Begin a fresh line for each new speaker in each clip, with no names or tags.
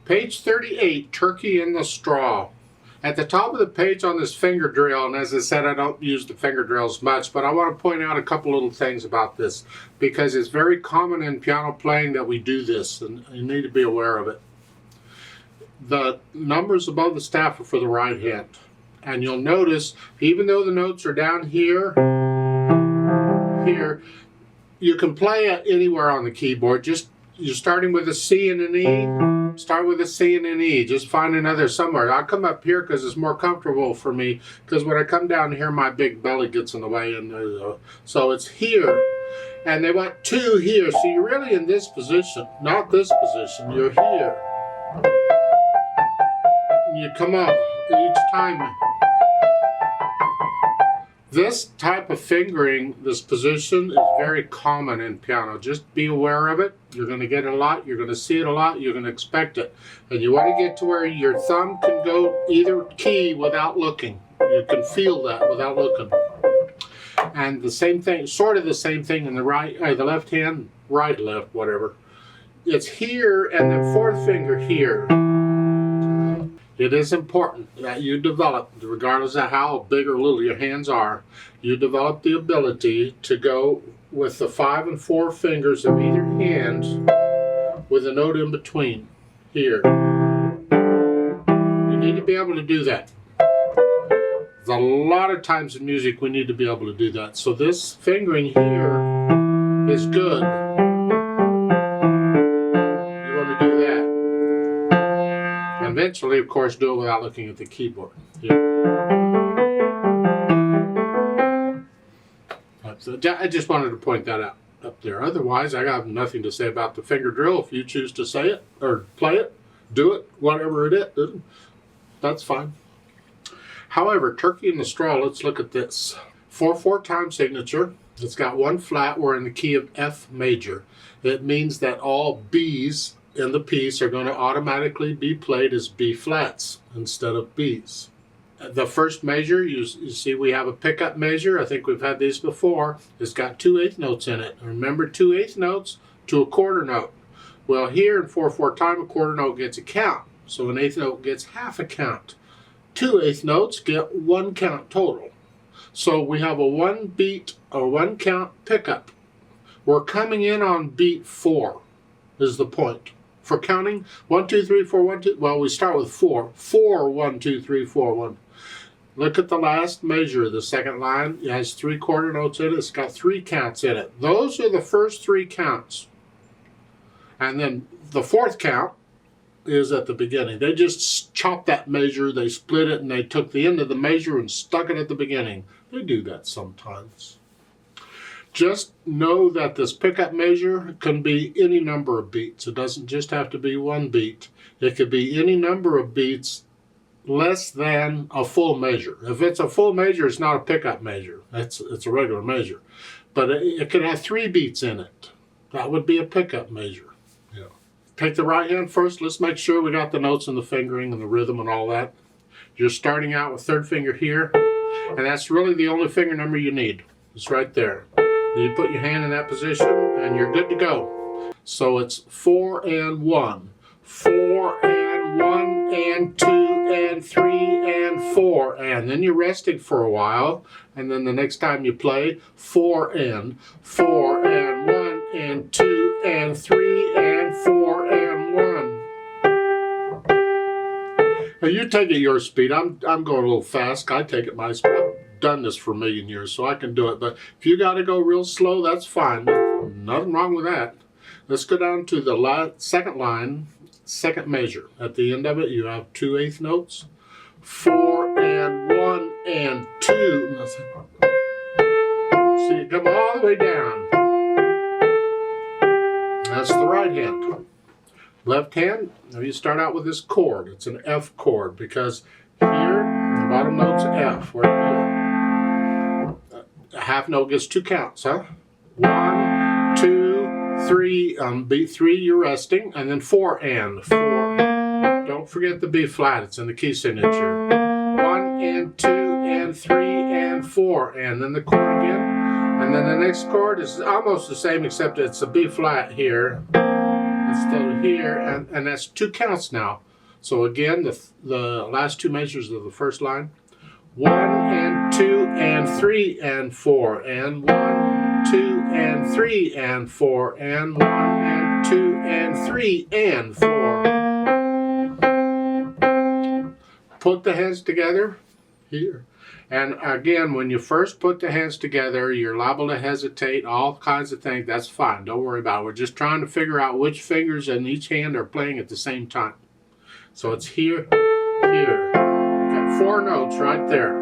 Page 38, Turkey in the Straw. At the top of the page on this finger drill, and as I said, I don't use the finger drills much, but I want to point out a couple little things about this because it's very common in piano playing that we do this, and you need to be aware of it. The numbers above the staff are for the right hand, and you'll notice even though the notes are down here, you can play it anywhere on the keyboard. Just you're starting with a C and an E. Start with a C and an E. Just find another somewhere. I'll come up here because it's more comfortable for me. Because when I come down here, my big belly gets in the way, and so it's here. And they want 2 here. So you're really in this position, not this position. You're here. You come up each time. This type of fingering, this position, is very common in piano. Just be aware of it. You're going to get it a lot. You're going to see it a lot. You're going to expect it. And you want to get to where your thumb can go either key without looking. You can feel that without looking. And the same thing, sort of the same thing in the right, the left hand, right, left, whatever. It's here and the 4th finger here. It is important that you develop, regardless of how big or little your hands are, you develop the ability to go with the 5 and 4 fingers of either hand with a note in between here. You need to be able to do that. There's a lot of times in music we need to be able to do that. So this fingering here is good. You want to do that. Eventually, of course, do it without looking at the keyboard. Yeah. So I just wanted to point that out up there. Otherwise, I got nothing to say about the finger drill. If you choose to say it or play it, do it, whatever it is, that's fine. However, Turkey in the Straw, let's look at this. 4/4 time signature. It's got 1 flat. We're in the key of F major. It means that all B's in the piece are going to automatically be played as B flats instead of B's. The first measure, you see we have a pickup measure. I think we've had these before. It's got 2 eighth notes in it. Remember, 2 eighth notes to a quarter note. Well, here in 4/4 time, a quarter note gets a count. So an eighth note gets half a count. 2 eighth notes get 1 count total. So we have a 1 beat or 1 count pickup. We're coming in on beat 4 is the point. For counting, 1, 2, 3, 4, 1, 2. Well, we start with 4. 4, 1, 2, 3, 4, 1. Look at the last measure. The second line, it has 3 quarter notes in it. It's got 3 counts in it. Those are the first 3 counts. And then the 4th count is at the beginning. They just chopped that measure, they split it, and they took the end of the measure and stuck it at the beginning. They do that sometimes. Just know that this pickup measure can be any number of beats. It doesn't just have to be 1 beat. It could be any number of beats less than a full measure. If it's a full measure, it's not a pickup measure. It's a regular measure. But it could have 3 beats in it. That would be a pickup measure. Yeah. Take the right hand first. Let's make sure we got the notes and the fingering and the rhythm and all that. You're starting out with 3rd finger here, and that's really the only finger number you need. It's right there. You put your hand in that position and you're good to go. So it's 4 and 1, 4 and 1 and 2 and 3 and 4, and then you're resting for a while, and then the next time you play 4 and 1 and 2 and 3 and 4 and 1. Now you take it your speed. I'm going a little fast. I take it my speed. Done this for a million years, so I can do it. But if you got to go real slow, that's fine. Nothing wrong with that. Let's go down to the second line, second measure. At the end of it, you have 2 eighth notes, 4 and 1 and 2. See, come all the way down. That's the right hand. Left hand, now you start out with this chord. It's an F chord because here, the bottom note's F. We're here. A half note gets 2 counts, huh? 1, 2, 3. Beat 3, you're resting, and then 4 and 4. Don't forget the B flat. It's in the key signature. 1 and 2 and 3 and 4, and then the chord again, and then the next chord is almost the same except it's a B flat here. instead of here, and that's 2 counts now. So again, the last 2 measures of the first line. 1 and 2 and 3 and 4 and 1, 2 and 3 and 4 and 1 and 2 and 3 and 4. Put the hands together here. And again, when you first put the hands together, you're liable to hesitate, all kinds of things. That's fine. Don't worry about it. We're just trying to figure out which fingers in each hand are playing at the same time. So it's here, here. Got 4 notes right there.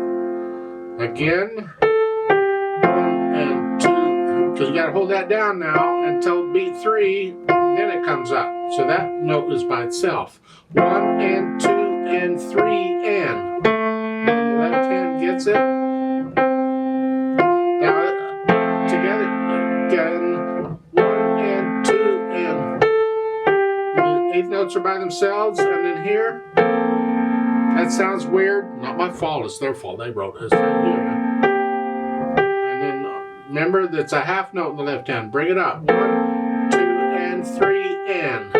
Again, 1 and 2, because you got to hold that down now until beat 3, then it comes up. So that note is by itself. 1 and 2 and 3 and. The left hand gets it. Now together again. 1 and 2 and. The 8th notes are by themselves, and then here. That sounds weird. Not my fault. It's their fault. They wrote it. Here. And then remember that's a half note in the left hand. Bring it up. 1, 2, and 3 and.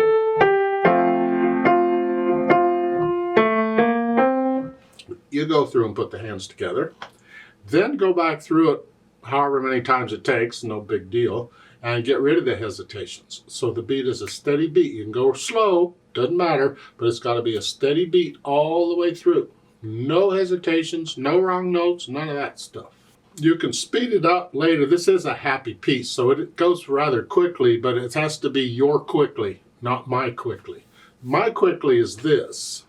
You go through and put the hands together. Then go back through it however many times it takes, no big deal, and get rid of the hesitations. So the beat is a steady beat. You can go slow, doesn't matter, but it's got to be a steady beat all the way through. No hesitations, no wrong notes, none of that stuff. You can speed it up later. This is a happy piece, so it goes rather quickly, but it has to be your quickly, not my quickly. My quickly is this.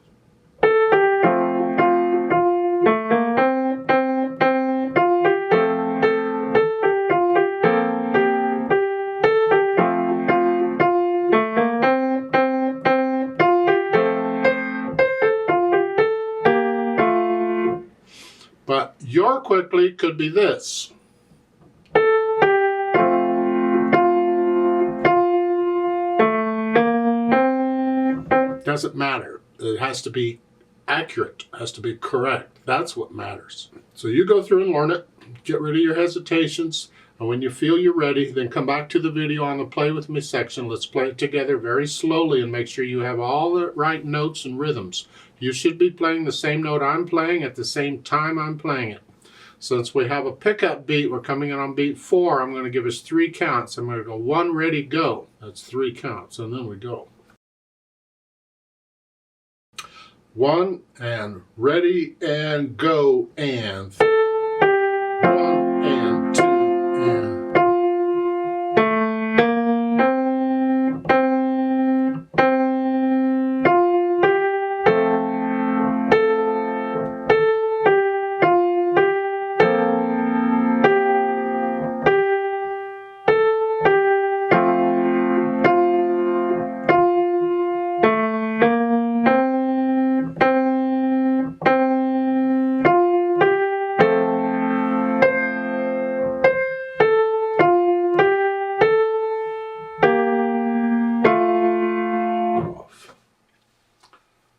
But your quickly could be this. Doesn't matter. It has to be accurate. It has to be correct. That's what matters. So you go through and learn it. Get rid of your hesitations. And when you feel you're ready, then come back to the video on the Play With Me section. Let's play it together very slowly and make sure you have all the right notes and rhythms. You should be playing the same note I'm playing at the same time I'm playing it. Since we have a pickup beat, we're coming in on beat 4. I'm going to give us 3 counts. I'm going to go 1, ready, go. That's 3 counts, and then we go. 1 and ready and go and.